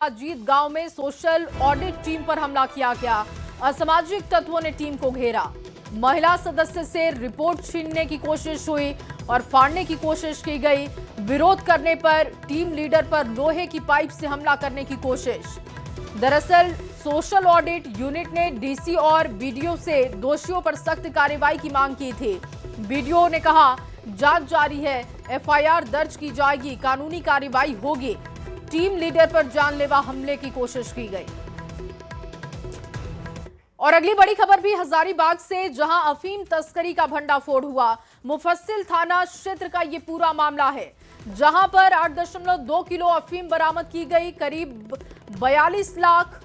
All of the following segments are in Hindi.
अजीत गांव में सोशल ऑडिट टीम पर हमला किया गया। असामाजिक तत्वों ने टीम को घेरा। महिला सदस्य से रिपोर्ट छीनने की कोशिश हुई और फाड़ने की कोशिश की गई। विरोध करने पर टीम लीडर पर लोहे की पाइप से हमला करने की कोशिश। दरअसल सोशल ऑडिट यूनिट ने डीसी और बीडीओ से दोषियों पर सख्त कार्रवाई की मांग की थी। बीडीओ ने कहा जांच जारी है, एफआईआर दर्ज की जाएगी, कानूनी कार्रवाई होगी। टीम लीडर पर जानलेवा हमले की कोशिश की गई। और अगली बड़ी खबर भी हजारीबाग से, जहां अफीम तस्करी का भंडाफोड़ हुआ। मुफस्सिल थाना क्षेत्र का ये पूरा मामला है, जहां पर 8.2 किलो अफीम बरामद की गई। करीब 42 लाख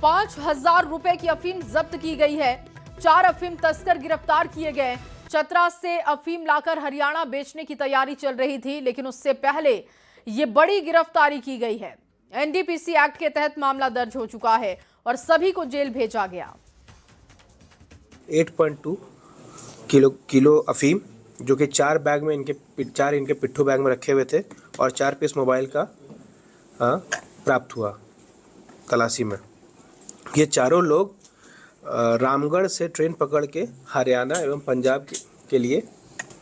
5,000 रुपए की अफीम जब्त की गई है। 4 अफीम तस्कर गिरफ्तार किए गए। चतरा से अफीम लाकर हरियाणा बेचने की तैयारी चल रही थी, लेकिन उससे पहले ये बड़ी गिरफ्तारी की गई है। एनडीपीसी एक्ट के तहत मामला दर्ज हो चुका है और सभी को जेल भेजा गया। 8.2 किलो अफीम, जो कि 4 बैग में इनके पिट्ठू बैग में रखे हुए थे, और 4 पीस मोबाइल का प्राप्त हुआ तलाशी में। ये चारों लोग रामगढ़ से ट्रेन पकड़ के हरियाणा एवं पंजाब के लिए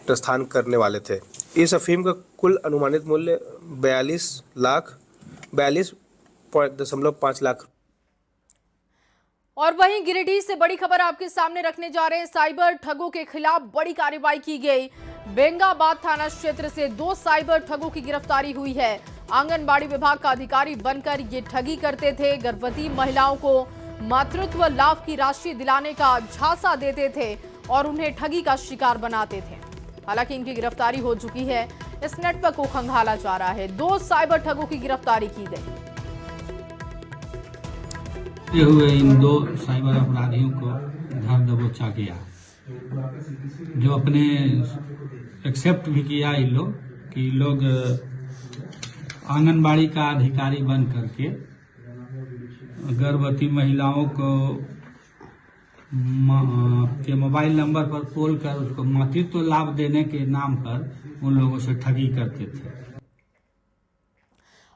प्रस्थान करने वाले थे। इस अफीम का कुल अनुमानित मूल्य 42.5 लाख। और वहीं गिरिडीह से बड़ी खबर आपके सामने रखने जा रहे हैं। साइबर ठगों के खिलाफ बड़ी कार्रवाई की गई। बेंगाबाद थाना क्षेत्र से 2 साइबर ठगों की गिरफ्तारी हुई है। आंगनबाड़ी विभाग का अधिकारी बनकर ये ठगी करते थे। गर्भवती महिलाओं को मातृत्व लाभ की राशि दिलाने का झांसा देते थे और उन्हें ठगी का शिकार बनाते थे। हालांकि इनकी गिरफ्तारी हो चुकी है। इस नेटवर्क को खंगाला जा रहा है। 2 साइबर ठगों की गिरफ्तारी की गई। हुए इन 2 साइबर अपराधियों को धर दबोचा गया, जो अपने एक्सेप्ट भी किया इन लोग कि लोग आंगनबाड़ी का अधिकारी बन करके गर्भवती महिलाओं को के मोबाइल नंबर पर कॉल कर उसको मातृत्व लाभ देने के नाम पर उन लोगों से ठगी करते थे।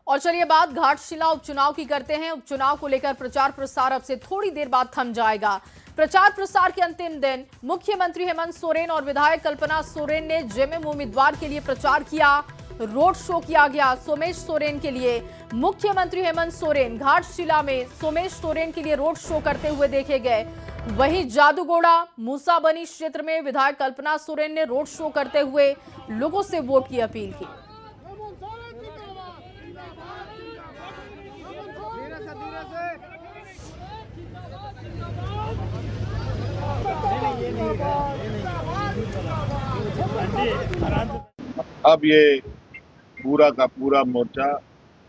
और चलिए बात घाटशिला उपचुनाव की करते हैं। उपचुनाव को लेकर प्रचार प्रसार अब से थोड़ी देर बाद थम जाएगा। प्रचार प्रसार के अंतिम दिन मुख्यमंत्री हेमंत सोरेन और विधायक कल्पना सोरेन ने जेएमएम उम्मीदवार के लिए प्रचार किया। रोड शो किया गया सोमेश सोरेन के लिए। मुख्यमंत्री हेमंत सोरेन घाटशिला में सोमेश सोरेन के लिए रोड शो करते हुए देखे गए। वहीं जादूगोड़ा मूसाबनी क्षेत्र में विधायक कल्पना सोरेन ने रोड शो करते हुए लोगों से वोट की अपील की। अब ये पूरा का पूरा मोर्चा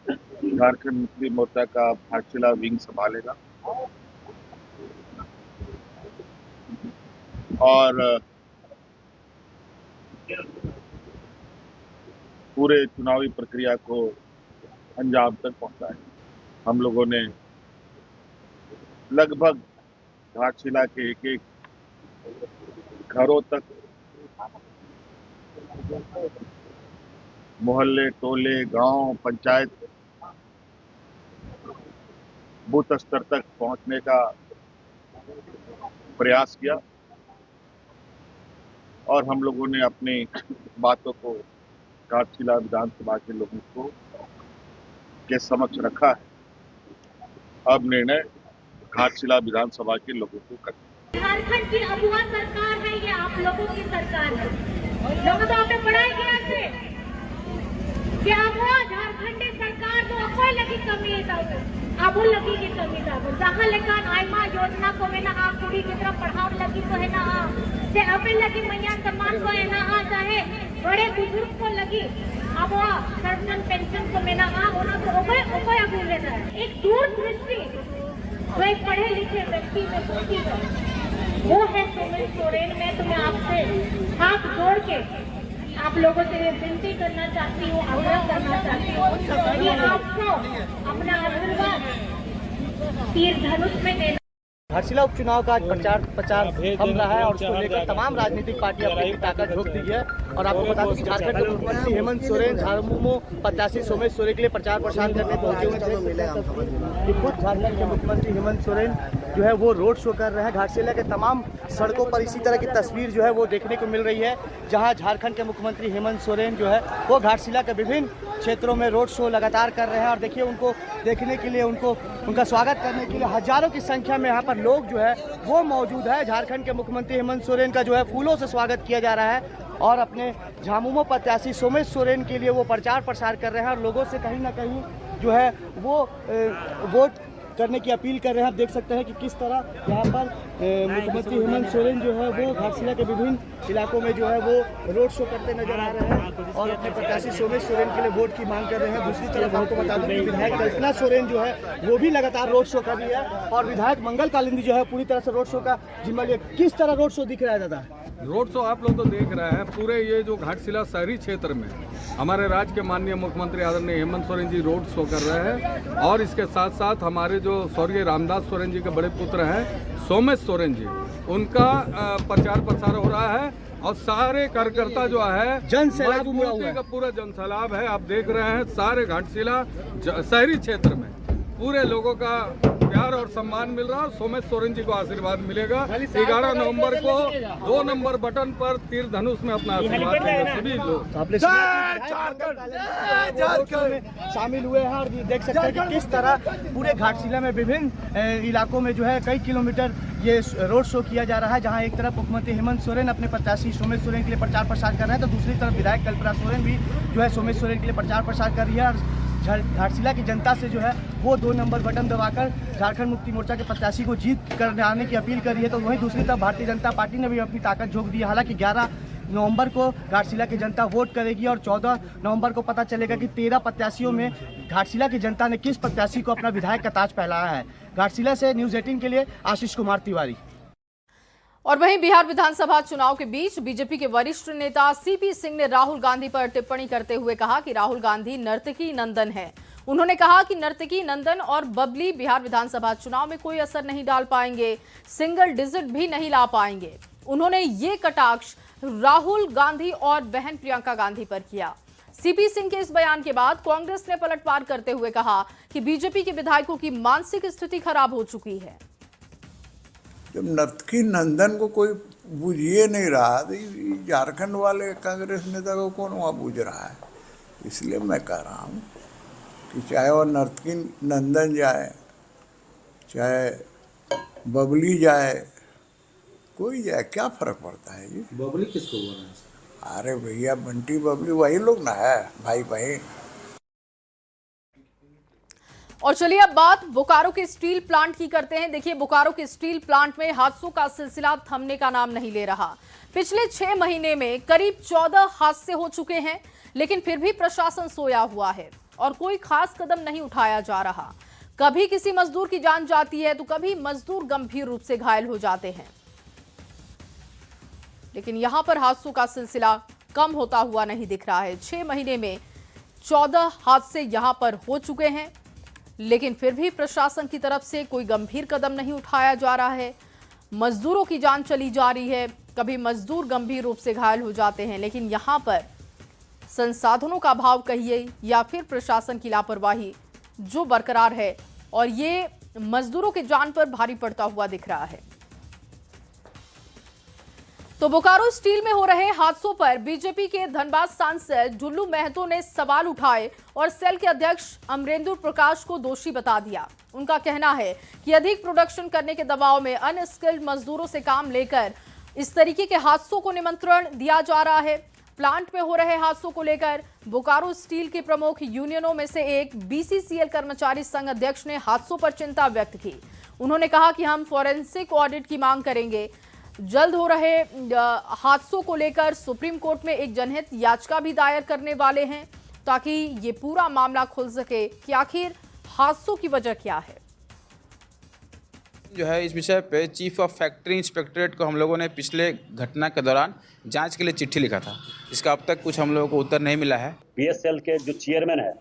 झारखंड मुक्ति मोर्चा का घाटशिला विंग संभालेगा और पूरे चुनावी प्रक्रिया को अंजाम तक पहुंचाएगा। हम लोगों ने लगभग घाटशिला के एक घरों तक, मोहल्ले, टोले, गांव, पंचायत, बूथ स्तर तक पहुंचने का प्रयास किया और हम लोगों ने अपनी बातों को घाटशिला विधानसभा के लोगों को के समक्ष रखा है। अब निर्णय घाटशिला विधानसभा के लोगों को करना। झारखंड की अगुआ सरकार है, ये आप लोगों की सरकार है। लोगों तो आपने पढ़ाई किया थे कि अगुआ झारखंड सरकार तो अकोई लगी कमी था, अब लगी की कमी था। जहाँ लेकर आयमा योजना को है ना पूरी की तरफ पढ़ाव लगी तो है ना से अबे लगी मैया सम्मान को है ना चाहे बड़े बुजुर्ग को लगी अब सर्वजन पेंशन को मेना होना तो ओकोई अभी लेना है। एक दूरदृष्टि जो एक पढ़े लिखे व्यक्ति में होती है वो है सोमेश सोरेन। मैं तुम्हें आपसे हाथ जोड़ के आप लोगों से ये विनती करना चाहती हूँ, आग्रह करना चाहती हूँ कि आपको अपना आशीर्वाद तीर धनुष में देना। घाटशिला उपचुनाव का आज प्रचार थम रहा है और उसको लेकर तमाम राजनीतिक पार्टियां अपनी ताकत झोंक दी है। और आपको बता दूं कि झारखंड के मुख्यमंत्री हेमंत सोरेन झामुमो प्रत्याशी सोमेश सोरेन के लिए प्रचार प्रसार करने पहुंचे हुए कि खुद झारखंड के मुख्यमंत्री हेमंत सोरेन जो है वो रोड शो कर रहे हैं। घाटशिला के तमाम सड़कों पर इसी तरह की तस्वीर जो है वो देखने को मिल रही है, जहाँ झारखंड के मुख्यमंत्री हेमंत सोरेन जो है वो घाटशिला के विभिन्न क्षेत्रों में रोड शो लगातार कर रहे हैं। और देखिए उनको देखने के लिए उनका स्वागत करने के लिए हजारों की संख्या में यहाँ पर लोग जो है वो मौजूद है। झारखंड के मुख्यमंत्री हेमंत सोरेन का जो है फूलों से स्वागत किया जा रहा है और अपने झामुमो प्रत्याशी सोमेश सोरेन के लिए वो प्रचार प्रसार कर रहे हैं और लोगों से कहीं ना कहीं जो है वो वोट करने की अपील कर रहे हैं। आप देख सकते हैं कि किस तरह यहाँ पर मुख्यमंत्री हेमंत सोरेन जो है वो घाटशिला के विभिन्न इलाकों में जो है वो रोड शो करते नजर आ रहे हैं और अपने प्रत्याशी सोमेश सोरेन के लिए वोट की मांग कर रहे हैं। दूसरी तरफ आपको बता दूं कि विधायक कल्पना सोरेन जो है वो भी लगातार रोड शो कर रही है और विधायक मंगल कालिंदी जो है पूरी तरह से रोड शो का जिम्मा लिए। किस तरह रोड शो दिख रहा है दादा? रोड शो आप लोग तो देख रहे हैं, पूरे ये जो घाटशिला शहरी क्षेत्र में हमारे राज्य के माननीय मुख्यमंत्री आदरणीय हेमंत सोरेन जी रोड शो कर रहे हैं और इसके साथ साथ हमारे जो स्वर्गीय रामदास सोरेन जी के बड़े पुत्र हैं सोमेश सोरेन जी, उनका प्रचार प्रसार हो रहा है और सारे कार्यकर्ता जो है जन सैलाब का पूरा जन सैलाब है। आप देख रहे हैं सारे घाटशिला शहरी क्षेत्र में पूरे लोगों का प्यार और सम्मान मिल रहा है। सोमेश सोरेन जी को आशीर्वाद मिलेगा। 11 नवंबर को 2 नंबर बटन पर तीर धनुष में अपना आशीर्वाद देंगे सभी लोग। शामिल हुए हैं और देख सकते हैं कि किस तरह पूरे घाटशिला में विभिन्न इलाकों में जो है कई किलोमीटर ये रोड शो किया जा रहा है, जहां एक तरफ मुख्यमंत्री हेमंत सोरेन अपने प्रत्याशी सोमेश सोरेन के लिए प्रचार प्रसार कर रहे हैं तो दूसरी तरफ विधायक कल्पना सोरेन भी जो है सोमेश सोरेन के लिए प्रचार प्रसार कर रही है। और घाटशिला की जनता से जो है वो 2 नंबर बटन दबाकर झारखंड मुक्ति मोर्चा के प्रत्याशी को जीत करने आने की अपील कर रही है। तो वहीं दूसरी तरफ भारतीय जनता पार्टी ने भी अपनी ताकत झोंक दी है। हालांकि 11 नवंबर को घाटशिला की जनता वोट करेगी और 14 नवंबर को पता चलेगा कि 13 प्रत्याशियों में घाटशिला की जनता ने किस प्रत्याशी को अपना विधायक का ताज पहनाया है। घाटशिला से न्यूज़ 18 के लिए आशीष कुमार तिवारी। और वहीं बिहार विधानसभा चुनाव के बीच बीजेपी के वरिष्ठ नेता सीपी सिंह ने राहुल गांधी पर टिप्पणी करते हुए कहा कि राहुल गांधी नर्तकी नंदन है। उन्होंने कहा कि नर्तकी नंदन और बबली बिहार विधानसभा चुनाव में कोई असर नहीं डाल पाएंगे, सिंगल डिजिट भी नहीं ला पाएंगे। उन्होंने ये कटाक्ष राहुल गांधी और बहन प्रियंका गांधी पर किया। सीपी सिंह के इस बयान के बाद कांग्रेस ने पलटवार करते हुए कहा कि बीजेपी के विधायकों की मानसिक स्थिति खराब हो चुकी है। जब नर्तकी नंदन को कोई बुझिए नहीं रहा तो झारखंड वाले कांग्रेस नेता को कौन वहाँ बुझ रहा है। इसलिए मैं कह रहा हूँ कि चाहे वो नर्तकी नंदन जाए चाहे बबली जाए, कोई जाए, क्या फर्क पड़ता है जी। बबली किसको बोल रहे हैं? अरे भैया बंटी बबली वही लोग ना है, भाई बहन। और चलिए अब बात बोकारो के स्टील प्लांट की करते हैं। देखिए बोकारो के स्टील प्लांट में हादसों का सिलसिला थमने का नाम नहीं ले रहा। पिछले 6 महीने में करीब 14 हादसे हो चुके हैं, लेकिन फिर भी प्रशासन सोया हुआ है और कोई खास कदम नहीं उठाया जा रहा। कभी किसी मजदूर की जान जाती है तो कभी मजदूर गंभीर रूप से घायल हो जाते हैं, लेकिन यहां पर हादसों का सिलसिला कम होता हुआ नहीं दिख रहा है। 6 महीने में 14 हादसे यहां पर हो चुके हैं, लेकिन फिर भी प्रशासन की तरफ से कोई गंभीर कदम नहीं उठाया जा रहा है। मजदूरों की जान चली जा रही है, कभी मजदूर गंभीर रूप से घायल हो जाते हैं, लेकिन यहां पर संसाधनों का अभाव कहिए या फिर प्रशासन की लापरवाही जो बरकरार है और ये मजदूरों की जान पर भारी पड़ता हुआ दिख रहा है। तो बोकारो स्टील में हो रहे हादसों पर बीजेपी के धनबाद सांसद ढुल्लू महतो ने सवाल उठाए और सेल के अध्यक्ष अमरेंद्र प्रकाश को दोषी बता दिया। उनका कहना है कि अधिक प्रोडक्शन करने के दबाव में अनस्किल्ड मजदूरों से काम लेकर इस तरीके के हादसों को निमंत्रण दिया जा रहा है। प्लांट में हो रहे हादसों को लेकर बोकारो स्टील के प्रमुख यूनियनों में से एक बीसीसीएल कर्मचारी संघ अध्यक्ष ने हादसों पर चिंता व्यक्त की। उन्होंने कहा कि हम फॉरेंसिक ऑडिट की मांग करेंगे। जल्द हो रहे हादसों को लेकर सुप्रीम कोर्ट में एक जनहित याचिका भी दायर करने वाले हैं ताकि ये पूरा मामला खुल सके कि आखिर हादसों की वजह क्या है। जो है इस विषय पे चीफ ऑफ फैक्ट्री इंस्पेक्टरेट को हम लोगों ने पिछले घटना के दौरान जांच के लिए चिट्ठी लिखा था। इसका अब तक कुछ हम लोगों को उत्तर नहीं मिला है। बीएसएल के जो चेयरमैन है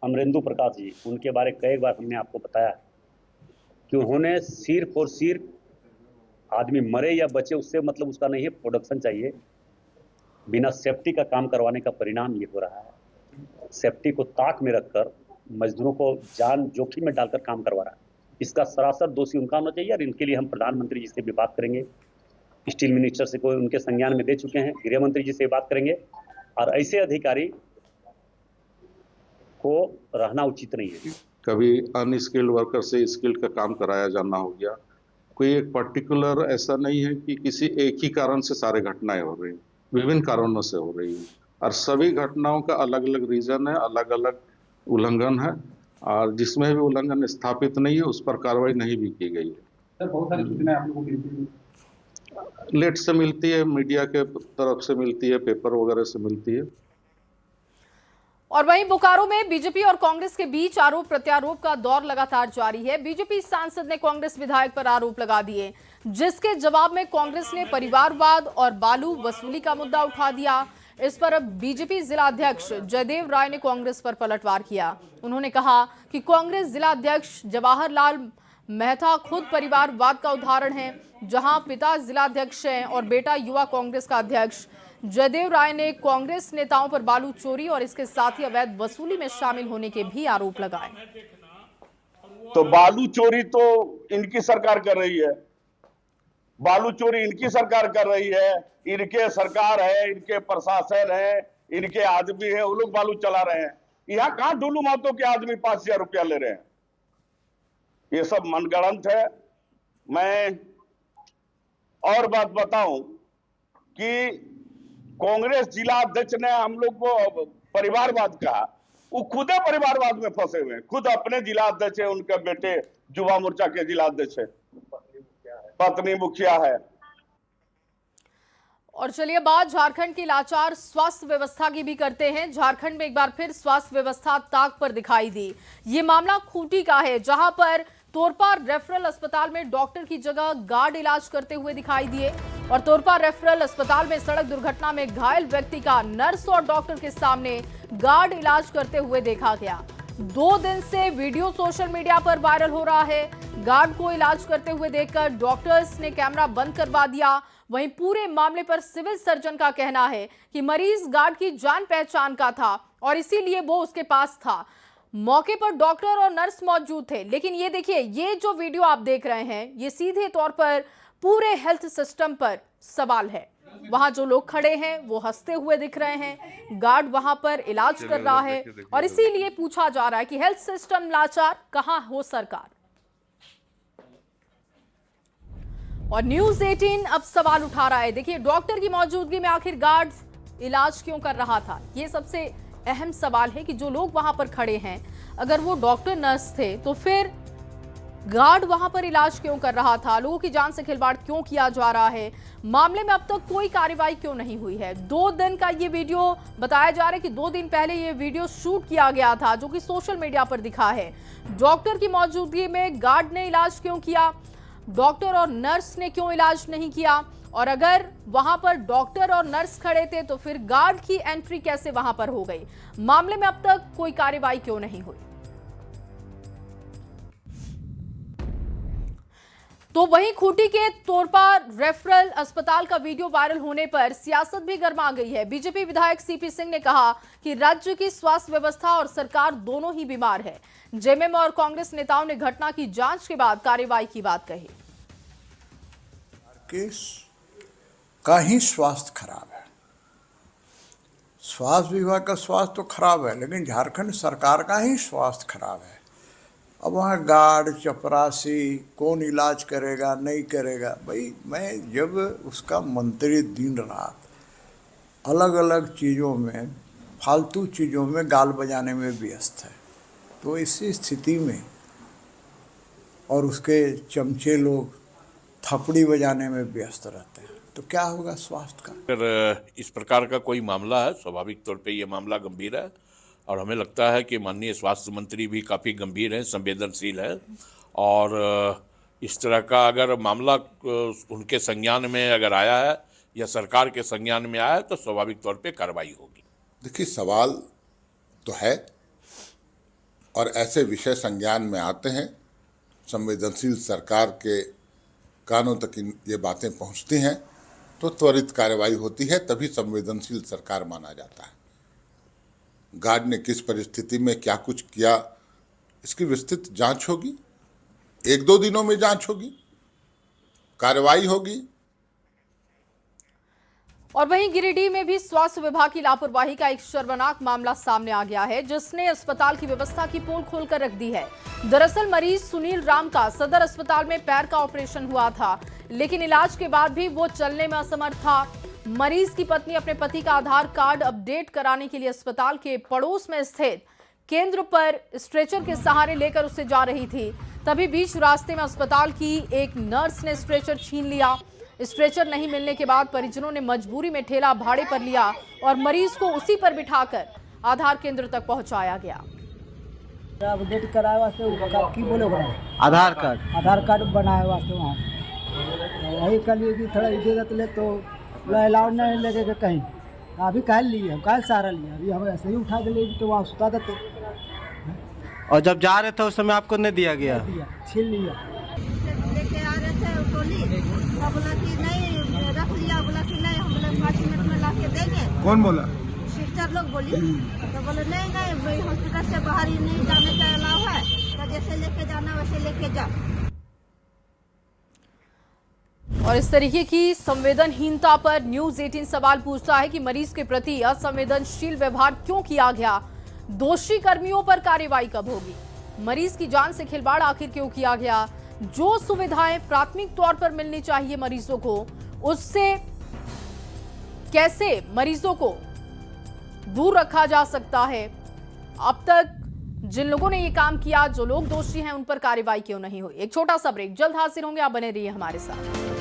अमरेंद्र प्रकाश जी, उनके बारे कई बार हमने आपको बताया कि उन्होंने सिर्फ और सिर्फ आदमी मरे या बचे उससे मतलब उसका नहीं है, प्रोडक्शन चाहिए। बिना सेफ्टी का काम करवाने का परिणाम ये हो रहा है। सेफ्टी को ताक में रखकर मजदूरों को जान जोखिम में डालकर काम करवा रहा है। इसका सरासर दोषी उनका होना चाहिए और इनके लिए हम प्रधानमंत्री जी से भी बात करेंगे, स्टील मिनिस्टर से कोई उनके संज्ञान में दे चुके हैं, गृह मंत्री जी से बात करेंगे। और ऐसे अधिकारी को रहना उचित नहीं है। कभी अनस्किल्ड वर्कर से स्किल्ड का काम कराया जाना हो गया। कोई एक पर्टिकुलर ऐसा नहीं है कि किसी एक ही कारण से सारे घटनाएं हो रही, विभिन्न कारणों से हो रही है और सभी घटनाओं का अलग अलग रीजन है, अलग अलग उल्लंघन है और जिसमें भी उल्लंघन स्थापित नहीं है उस पर कार्रवाई नहीं भी की गई है। सर, बहुत सारी सूचनाएं आप लोगों को लेट से मिलती है, मीडिया के तरफ से मिलती है, पेपर वगैरह से मिलती है। और वहीं बोकारो में बीजेपी और कांग्रेस के बीच आरोप प्रत्यारोप का दौर लगातार जारी है। बीजेपी सांसद ने कांग्रेस विधायक पर आरोप लगा दिए, जिसके जवाब में कांग्रेस ने परिवारवाद और बालू वसूली का मुद्दा उठा दिया। इस पर अब बीजेपी जिला अध्यक्ष जयदेव राय ने कांग्रेस पर पलटवार किया। उन्होंने कहा कि कांग्रेस जिला अध्यक्ष जवाहरलाल मेहता खुद परिवारवाद का उदाहरण है, जहां पिता जिलाध्यक्ष हैं और बेटा युवा कांग्रेस का अध्यक्ष। जयदेव राय ने कांग्रेस नेताओं पर बालू चोरी और इसके साथ ही अवैध वसूली में शामिल होने के भी आरोप लगाए। तो बालू चोरी तो इनकी सरकार कर रही है, बालू चोरी इनकी सरकार कर रही है, इनके सरकार है, इनके प्रशासन है, इनके आदमी है, वो लोग बालू चला रहे हैं। यहाँ कहां डुलू महतो के आदमी 5,000 रुपया ले रहे हैं? ये सब मनगढ़ंत है। मैं और बात बताऊं कि कांग्रेस जिला अध्यक्ष ने हम लोग को परिवारवाद कहा, वो खुद परिवारवाद में फंसे हुए हैं। खुद अपने जिला अध्यक्ष है, उनके बेटे युवा मोर्चा के जिला अध्यक्ष है, पत्नी मुखिया है। और चलिए बात झारखंड की लाचार स्वास्थ्य व्यवस्था की भी करते हैं। झारखंड में एक बार फिर स्वास्थ्य व्यवस्था ताक पर दिखाई दी। ये मामला खूंटी का है, जहां पर तोरपा रेफरल अस्पताल में डॉक्टर की जगह गार्ड इलाज करते हुए दिखाई दिए और तोरपा रेफरल अस्पताल में सड़क दुर्घटना में घायल व्यक्ति का नर्स और डॉक्टर के सामने गार्ड इलाज करते हुए देखा गया। 2 दिन से वीडियो सोशल मीडिया पर वायरल हो रहा है। गार्ड को इलाज करते हुए देखकर डॉक्टर्स ने कैमरा बंद करवा दिया। वहीं पूरे मामले पर सिविल सर्जन का कहना है कि मरीज गार्ड की जान पहचान का था और इसीलिए वो उसके पास था। मौके पर डॉक्टर और नर्स मौजूद थे। लेकिन ये देखिए, ये जो वीडियो आप देख रहे हैं, ये सीधे तौर पर पूरे हेल्थ सिस्टम पर सवाल है। वहां जो लोग खड़े हैं वो हंसते हुए दिख रहे हैं, गार्ड वहां पर इलाज कर रहा है और इसीलिए पूछा जा रहा है कि हेल्थ सिस्टम लाचार, कहां हो सरकार। और न्यूज 18 अब सवाल उठा रहा है। देखिए, डॉक्टर की मौजूदगी में आखिर गार्ड इलाज क्यों कर रहा था? ये सबसे अहम सवाल है कि जो लोग वहां पर खड़े हैं, अगर वो डॉक्टर नर्स थे तो फिर गार्ड वहां पर इलाज क्यों कर रहा था? लोगों की जान से खिलवाड़ क्यों किया जा रहा है? मामले में अब तक कोई कार्रवाई क्यों नहीं हुई है? 2 दिन का ये वीडियो बताया जा रहा है कि 2 दिन पहले ये वीडियो शूट किया गया था, जो कि सोशल मीडिया पर दिखा है। डॉक्टर की मौजूदगी में गार्ड ने इलाज क्यों किया? डॉक्टर और नर्स ने क्यों इलाज नहीं किया? और अगर वहां पर डॉक्टर और नर्स खड़े थे तो फिर गार्ड की एंट्री कैसे वहां पर हो गई? मामले में अब तक कोई कार्रवाई क्यों नहीं हुई? तो वहीं खूंटी के तोरपा रेफरल अस्पताल का वीडियो वायरल होने पर सियासत भी गर्मा गई है। बीजेपी विधायक सीपी सिंह ने कहा कि राज्य की स्वास्थ्य व्यवस्था और सरकार दोनों ही बीमार है। जेएमएम और कांग्रेस नेताओं ने घटना की जांच के बाद कार्रवाई की बात कही। का ही स्वास्थ्य खराब है, स्वास्थ्य विभाग का स्वास्थ्य तो खराब है, लेकिन झारखंड सरकार का ही स्वास्थ्य खराब है। अब वहाँ गार्ड चपरासी कौन इलाज करेगा नहीं करेगा? भाई, मैं जब उसका मंत्री दिन रात अलग अलग चीज़ों में, फालतू चीज़ों में गाल बजाने में व्यस्त है, तो इसी स्थिति में और उसके चमचे लोग थपड़ी बजाने में व्यस्त रहते हैं, तो क्या होगा स्वास्थ्य का? अगर इस प्रकार का कोई मामला है, स्वाभाविक तौर पे ये मामला गंभीर है और हमें लगता है कि माननीय स्वास्थ्य मंत्री भी काफ़ी गंभीर हैं, संवेदनशील हैं और इस तरह का अगर मामला उनके संज्ञान में अगर आया है या सरकार के संज्ञान में आया है तो स्वाभाविक तौर पे कार्रवाई होगी। देखिए, सवाल तो है और ऐसे विषय संज्ञान में आते हैं संवेदनशील सरकार के कानों तक ये बातें पहुंचती हैं तो त्वरित कार्रवाई होती है, तभी संवेदनशील सरकार माना जाता है। गार्ड ने किस परिस्थिति में क्या कुछ किया, इसकी विस्तृत जांच होगी, 1-2 दिनों में जांच होगी, कार्रवाई होगी। और वहीं गिरिडीह में भी स्वास्थ्य विभाग की लापरवाही का एक शर्मनाक मामला सामने आ गया है, जिसने अस्पताल की व्यवस्था की पोल खोलकर रख दी है। दरअसल मरीज सुनील राम का सदर अस्पताल में पैर का ऑपरेशन हुआ था, लेकिन इलाज के बाद भी वो चलने में असमर्थ था। मरीज की पत्नी अपने पति का आधार कार्ड अपडेट कराने के लिए अस्पताल के पड़ोस में स्थित केंद्र पर स्ट्रेचर के सहारे लेकर उसे जा रही थी। तभी बीच रास्ते में अस्पताल की एक नर्स ने स्ट्रेचर छीन लिया। स्ट्रेचर नहीं मिलने के बाद परिजनों ने मजबूरी में ठेला भाड़े पर लिया और मरीज को उसी पर बिठाकर आधार केंद्र तक पहुंचाया गया। अपडेट कराए वास्ते की बोले आधार कार्ड बनाए वास्ते वहाँ वही कल कि थोड़ा इधर ले तो अलाउड नहीं लेके के कहीं अभी कल लिए हम कल सारा लिया, अभी हम ऐसे ही उठा के ले तो वहाँ सुता देते। और जब जा रहे थे उस समय आपको नहीं दिया गया? छीन लिया। लेके आ रहे थे टोली, बोला कि नहीं रख लिया, बोला कि नहीं हम लोग 5 मिनट में ला के देंगे। कौन बोला? सिस्टर लोग बोली, तो बोले नहीं हॉस्पिटल से बाहर ही नहीं जाने का अलाउ है, तो जैसे लेके जाना वैसे लेके जा। और इस तरीके की संवेदनहीनता पर न्यूज 18 सवाल पूछता है कि मरीज के प्रति असंवेदनशील व्यवहार क्यों किया गया, दोषी कर्मियों पर कार्रवाई कब होगी, मरीज की जान से खिलवाड़ आखिर क्यों किया गया, जो सुविधाएं प्राथमिक तौर पर मिलनी चाहिए मरीजों को, उससे कैसे मरीजों को दूर रखा जा सकता है। अब तक जिन लोगों ने ये काम किया, जो लोग दोषी हैं, उन पर कार्रवाई क्यों नहीं हुई। एक छोटा सा ब्रेक, जल्द हाजिर होंगे, आप बने रहिए हमारे साथ।